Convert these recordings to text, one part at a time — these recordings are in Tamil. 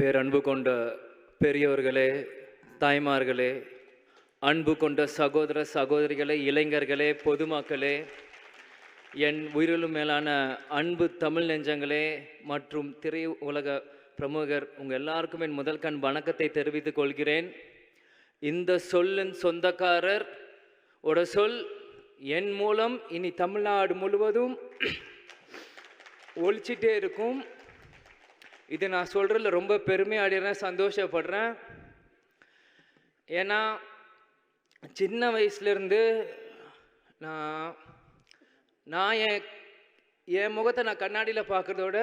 பேரன்பு கொண்ட பெரியோர்களே, தாய்மார்களே, அன்பு கொண்ட சகோதர சகோதரிகளே, இளைஞர்களே, பொதுமக்களே, என் உயிரிலும் மேலான அன்பு தமிழ் நெஞ்சங்களே மற்றும் திரை உலக பிரமுகர் உங்கள் எல்லாருக்கும் என் முதல் கண் வணக்கத்தை தெரிவித்துக் கொள்கிறேன். இந்த சொல்லின் சொந்தக்காரர் ஒரு சொல் என் மூலம் இனி தமிழ்நாடு முழுவதும் ஒழிச்சிட்டே இருக்கும். இது நான் சொல்கிறதில் ரொம்ப பெருமையாடுறேன், சந்தோஷப்படுறேன். ஏன்னா சின்ன வயசுலேருந்து நான் என் முகத்தை நான் கண்ணாடியில் பார்க்குறதோட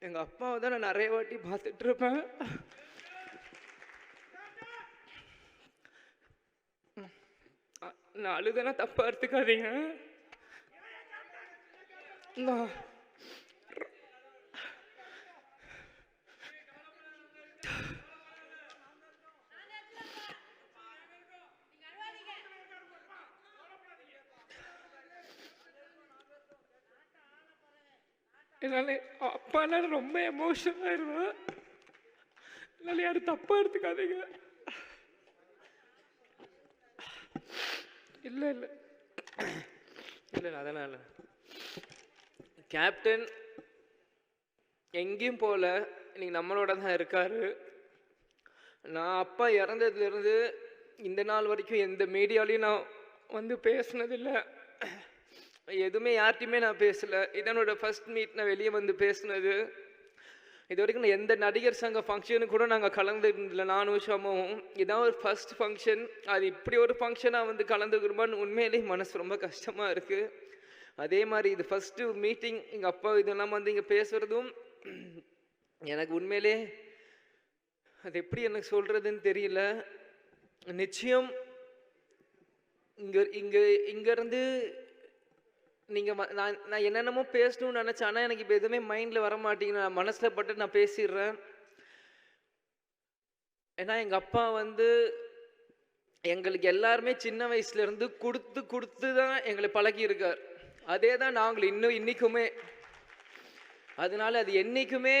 எங்கள் அப்பாவை தான் நான் நிறைய வாட்டி பார்த்துட்ருப்பேன். நான் அழுதுனா தப்பாக எடுத்துக்காதீங்க. என்னால் அப்பானா ரொம்ப எமோஷனல் ஆயிடுவேன். என்னால் யாரும் தப்பாக எடுத்துக்காதீங்க. இல்லை இல்லை இல்லை அதனால் கேப்டன் எங்கேயும் போகல, இன்னைக்கு நம்மளோட தான் இருக்கார். நான் அப்பா இறந்ததுலேருந்து இந்த நாள் வரைக்கும் எந்த மீடியாலையும் நான் வந்து பேசினதில்லை, எதுவுமே யார்கிட்டையுமே நான் பேசலை. இதனோட ஃபர்ஸ்ட் மீட் நான் வெளியே வந்து பேசினது. இது வரைக்கும் நான் எந்த நடிகர் சங்க ஃபங்க்ஷனுக்கு கூட நாங்கள் கலந்துருந்தில்லை, நானும் ஷமும். இதான் ஒரு ஃபர்ஸ்ட் ஃபங்க்ஷன். அது இப்படி ஒரு ஃபங்க்ஷனாக வந்து கலந்துக்கிறோமான்னு உண்மையிலேயே மனசு ரொம்ப கஷ்டமாக இருக்குது. அதே மாதிரி இது ஃபஸ்ட்டு மீட்டிங், எங்கள் அப்பா இதெல்லாம் வந்து இங்கே பேசுகிறதும் எனக்கு உண்மையிலே அது எப்படி எனக்கு சொல்கிறதுன்னு தெரியல. நிச்சயம் இங்கேருந்து நீங்கள் நான் என்னென்னமோ பேசணும்னு நினச்சேன், ஆனால் எனக்கு இப்போ எதுவுமே மைண்டில் வர மாட்டேங்குது. நான் மனசில் பட்டு நான் பேசிடுறேன். ஏன்னா எங்கள் அப்பா வந்து எங்களுக்கு எல்லாருமே சின்ன வயசுலேருந்து கொடுத்து தான் எங்களை பழகியிருக்கார். அதே தான் நாங்கள் இன்றைக்குமே. அதனால அது என்றைக்குமே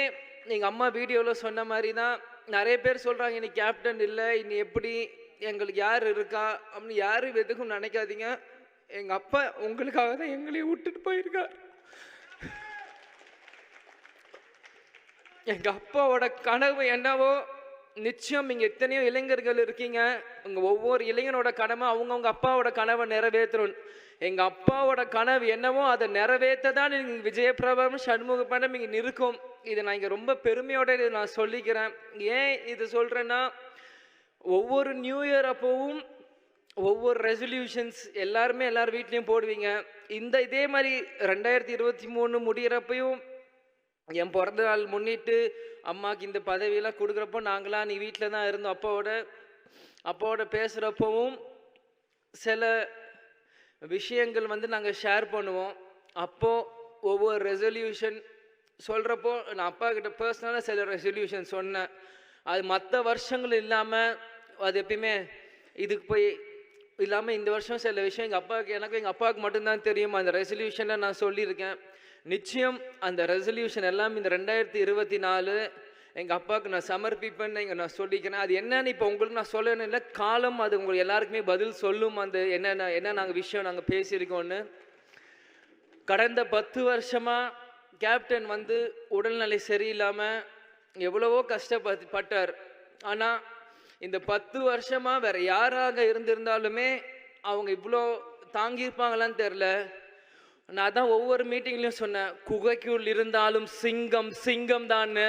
எங்கள் அம்மா வீடியோவில் சொன்ன மாதிரி தான். நிறைய பேர் சொல்கிறாங்க இன்னைக்கு கேப்டன் இல்லை, இனி எப்படி எங்களுக்கு யார் இருக்கா அப்படின்னு. யாரும் எதுக்கும் நினைக்காதீங்க. எங்கள் அப்பா உங்களுக்காக தான் எங்களையும் விட்டுட்டு போயிருக்கார். எங்கள் அப்பாவோட கனவு என்னவோ நிச்சயம் இங்கே எத்தனையோ இளைஞர்கள் இருக்கீங்க. உங்கள் ஒவ்வொரு இளைஞனோட கடமை அவங்கவுங்க அப்பாவோட கனவை நிறைவேற்றணும். எங்கள் அப்பாவோட கனவு என்னவோ அதை நிறைவேற்ற தான் நீங்கள் விஜயபிரபம் சண்முக படம் இங்கே இருக்கும். இதை நான் இங்கே ரொம்ப பெருமையோட இதை நான் சொல்லிக்கிறேன். ஏன் இது சொல்கிறேன்னா, ஒவ்வொரு நியூ இயர் அப்போவும் ஒவ்வொரு ரெசல்யூஷன்ஸ் எல்லாருமே எல்லார் வீட்லேயும் போடுவீங்க. இதே மாதிரி 2023 முடிகிறப்பையும் என் பிறந்த நாள் முன்னிட்டு அம்மாவுக்கு இந்த பதவியெல்லாம் கொடுக்குறப்போ நாங்களாம் நீ வீட்டில் தான் இருந்தோம். அப்பாவோட பேசுகிறப்பவும் சில விஷயங்கள் வந்து நாங்கள் ஷேர் பண்ணுவோம். அப்போது ஒவ்வொரு ரெசல்யூஷன் சொல்கிறப்போ நான் அப்பா கிட்ட பர்சனலாக சில ரெசல்யூஷன் சொன்னேன். அது மற்ற வருஷங்கள் இல்லாமல் அது எப்பயுமே இதுக்கு போய் இல்லாமல் இந்த வருஷம் சில விஷயம் எனக்கும் எங்கள் அப்பாவுக்கு மட்டும்தான் தெரியும். அந்த ரெசல்யூஷனை நான் சொல்லியிருக்கேன். நிச்சயம் அந்த ரெசல்யூஷன் எல்லாம் இந்த 2024 எங்கள் அப்பாவுக்கு நான் சமர்ப்பிப்பேன்னு நான் சொல்லிக்கிறேன். அது என்னன்னு இப்போ உங்களுக்கு நான் சொல்லணும் இல்லை, காலம் அது உங்களுக்கு எல்லாருக்குமே பதில் சொல்லும். அந்த என்ன நாங்கள் விஷயம் நாங்கள் பேசியிருக்கோன்னு. கடந்த 10 வருஷமாக கேப்டன் வந்து உடல்நிலை சரியில்லாமல் எவ்வளவோ கஷ்டப்பட்டார். ஆனால் இந்த 10 வருஷமாக வேறு யாராக இருந்திருந்தாலுமே அவங்க இவ்வளோ தாங்கியிருப்பாங்களான்னு தெரில. நான் தான் ஒவ்வொரு மீட்டிங்லையும் சொன்னேன், குகைக்குள் இருந்தாலும் சிங்கம் தான்னு.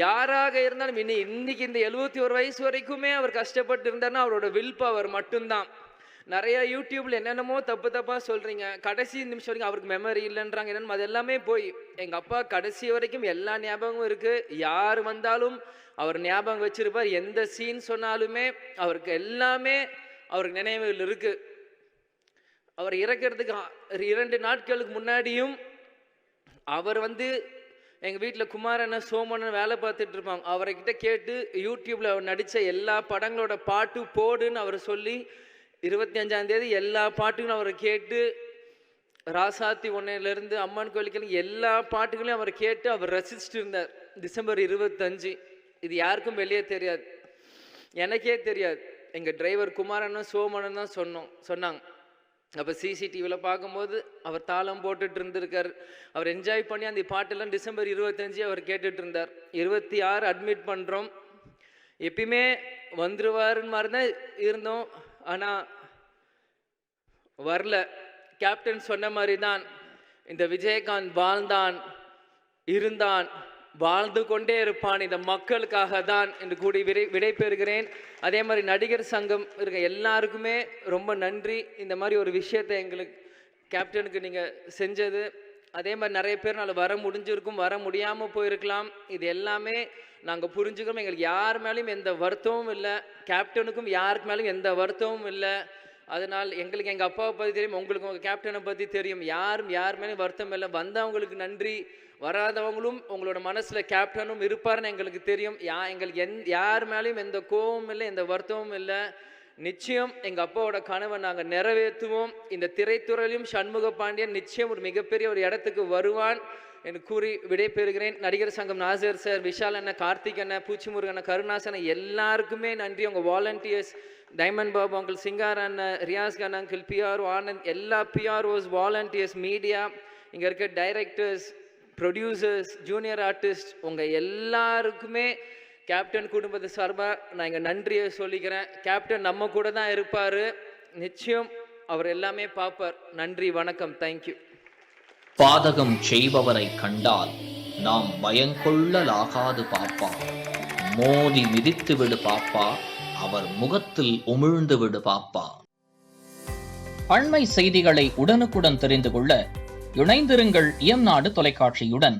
யாராக இருந்தாலும் இன்னைக்கு இந்த 71 வயசு வரைக்குமே அவர் கஷ்டப்பட்டு இருந்தார்னா அவரோட வில் பவர் மட்டும்தான். நிறையா யூடியூப்பில் என்னென்னமோ தப்பாக சொல்கிறீங்க. கடைசி நிமிஷம் வரைக்கும் அவருக்கு மெமரி இல்லைன்றாங்க. என்னென்னு அது எல்லாமே போய் எங்கள் அப்பா கடைசி வரைக்கும் எல்லா ஞாபகமும் இருக்குது. யார் வந்தாலும் அவர் ஞாபகம் வச்சிருப்பார். எந்த சீன் சொன்னாலுமே அவருக்கு எல்லாமே அவருக்கு நினைவுகள் இருக்குது. அவர் இறக்கிறதுக்கு 2 நாட்களுக்கு முன்னாடியும் அவர் வந்து எங்கள் வீட்டில் குமாரண்ண சோமண்ணன் வேலை பார்த்துட்டு இருப்பாங்க. அவர்கிட்ட கேட்டு யூடியூப்பில் அவர் நடித்த எல்லா படங்களோட பாட்டு போடுன்னு அவர் சொல்லி 25ஆம் தேதி எல்லா பாட்டுகளும் அவரை கேட்டு ராசாத்தி ஒன்னையிலேருந்து அம்மன் கோயிலுக்கு எல்லா பாட்டுகளையும் அவர் கேட்டு அவர் ரசிச்சுட்டு இருந்தார். டிசம்பர் 25 இது யாருக்கும் வெளியே தெரியாது, எனக்கே தெரியாது. எங்கள் டிரைவர் குமாரனும் சோமனும் தான் சொன்னாங்க. அப்போ சிசிடிவியில் பார்க்கும்போது அவர் தாளம் போட்டுட்டு இருந்திருக்கார். அவர் என்ஜாய் பண்ணி அந்த பாட்டெல்லாம் டிசம்பர் 25 அவர் கேட்டுட்டு இருந்தார். 26 அட்மிட் பண்ணுறோம். எப்பயுமே வந்துருவாருன்னு மாதிரி தான் இருந்தோம், ஆனால் வரல. கேப்டன் சொன்ன மாதிரி தான் இந்த விஜயகாந்த் வாழ்ந்தான், இருந்தான், வாழ்ந்து கொண்டே இருப்பான் இந்த மக்களுக்காக தான் என்று கூடி விடை பெறுகிறேன். அதே மாதிரி நடிகர் சங்கம் இருக்க எல்லாருக்குமே ரொம்ப நன்றி. இந்த மாதிரி ஒரு விஷயத்தை எங்களுக்கு கேப்டனுக்கு நீங்கள் செஞ்சது. அதே மாதிரி நிறைய பேர் நாள் வர முடிஞ்சிருக்கும், வர முடியாமல் போயிருக்கலாம். இது எல்லாமே நாங்கள் புரிஞ்சுக்கிறோம். எங்களுக்கு யார் மேலேயும் எந்த வருத்தமும் இல்லை, கேப்டனுக்கும் யாருக்கு மேலேயும் எந்த வருத்தமும் இல்லை. அதனால் எங்களுக்கு எங்கள் அப்பாவை பற்றி தெரியும், உங்களுக்கு உங்கள் கேப்டனை பற்றி தெரியும். யார் மேலேயும் வருத்தம் இல்லை. வந்தவங்களுக்கு நன்றி, வராதவங்களும் உங்களோட மனசில் கேப்டனும் இருப்பார்னு எங்களுக்கு தெரியும். எங்களுக்கு யார் மேலேயும் எந்த கோபமும் இல்லை, எந்த வருத்தமும் இல்லை. நிச்சயம் எங்கள் அப்பாவோட கனவை நாங்கள் நிறைவேற்றுவோம். இந்த திரைத்துறையிலும் சண்முக பாண்டியன் நிச்சயம் ஒரு மிகப்பெரிய ஒரு இடத்துக்கு வருவான் என்று கூறி விடைபெறுகிறேன். நடிகர் சங்கம் நாசர் சார், விஷால் அண்ணன், கார்த்திக் அண்ணன், பூச்சிமுருகன் அண்ணன், கருணாசன் எல்லாருக்குமே நன்றி. உங்கள் volunteers diamond Babu uncle, Singar அண்ணன், ரியாஸ் கண்ணன் அங்கிள், பிஆர்ஓ ஆனந்த், எல்லா பிஆர்ஓஸ், வாலண்டியர்ஸ், மீடியா, இங்கே இருக்க டைரக்டர்ஸ், ப்ரொடியூசர்ஸ், ஜூனியர் ஆர்டிஸ்ட், உங்கள் எல்லாருக்குமே கேப்டன் குடும்பத்தை சார்பாக நான் இங்கே நன்றியை சொல்லிக்கிறேன். கேப்டன் நம்ம கூட தான் இருப்பார், நிச்சயம் அவர் எல்லாமே பார்ப்பார். நன்றி, வணக்கம், தேங்க்யூ. பாதகம் செய்பவரை கண்டால் நாம் பயங்கொள்ளலாகாது பாப்பா, மோதி மிதித்து விடு பாப்பா, அவர் முகத்தில் உமிழ்ந்து விடு பாப்பா. அண்மை செய்திகளை உடனுக்குடன் தெரிந்து கொள்ள இணைந்திருங்கள் இயம்நாடு தொலைக்காட்சியுடன்.